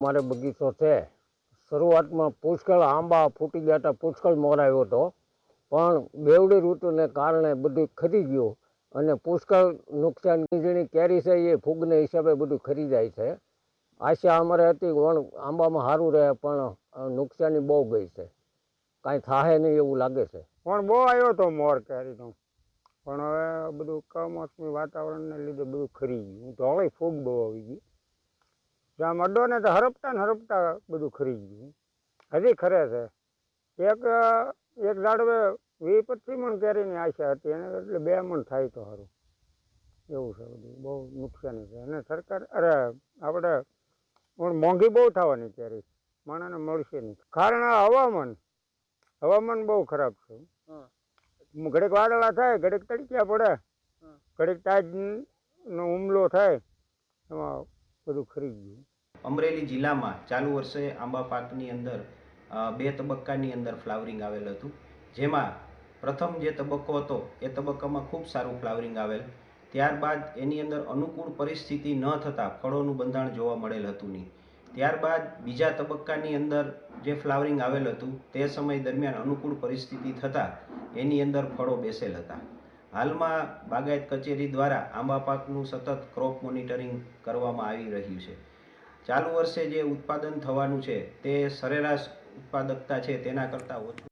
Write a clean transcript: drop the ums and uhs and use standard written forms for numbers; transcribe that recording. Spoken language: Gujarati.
મારે બગીચો છે. શરૂઆતમાં પુષ્કળ આંબા ફૂટી ગયા હતા, પુષ્કળ મોર આવ્યો હતો, પણ બેવડી ઋતુને કારણે બધું ખરી ગયું અને પુષ્કળ નુકસાન. વીજળી કેરી છે એ ફૂગને હિસાબે બધું ખરી જાય છે. આશા અમારે હતી આંબામાં સારું રહે, પણ નુકસાની બહુ ગઈ છે. કાંઈ થાય નહીં એવું લાગે છે. પણ બહુ આવ્યો હતો મોર કેરીનો, પણ હવે બધું કમોસમી વાતાવરણને લીધે બધું ખરી ગયું. ધોળી ફૂગ બહુ આવી ગઈ. જ્યાં અડો ને તો હરપતા બધું ખરી ગયું. હજી ખરે છે. એક ઝાડવે 20-25 મણ કેરીની આશા હતી, એને એટલે 2 મણ થાય તો સારું. એવું છે, બધું બહુ નુકસાની છે. અને સરકાર આપણે મોંઘી બહુ થવાની કેરી માણસને મળશે નહીં. કારણ હવામાન બહુ ખરાબ છે. ઘડીક વાદળા થાય, ઘડીક તડક્યા પડે, ઘડીક ટાઈડનો હુમલો થાય, એમાં બધું ખરી ગયું. અમરેલી જિલ્લામાં ચાલુ વર્ષે આંબા પાકની અંદર 2 તબક્કાની અંદર ફ્લાવરિંગ આવેલ હતું. જેમાં પ્રથમ જે તબક્કો હતો એ તબક્કામાં ખૂબ સારું ફ્લાવરિંગ આવેલ. ત્યારબાદ એની અંદર અનુકૂળ પરિસ્થિતિ ન થતાં ફળોનું બંધાણ જોવા મળેલ હતું નહીં. ત્યારબાદ બીજા તબક્કાની અંદર જે ફ્લાવરિંગ આવેલ હતું તે સમય દરમિયાન અનુકૂળ પરિસ્થિતિ થતાં એની અંદર ફળો બેસેલ હતા. હાલમાં બાગાયત કચેરી દ્વારા આંબા પાકનું સતત ક્રોપ મોનિટરિંગ કરવામાં આવી રહ્યું છે. ચાલુ વર્ષે જે ઉત્પાદન થવાનું છે તે સરેરાશ ઉત્પાદકતા છે તેના કરતાં ઓછું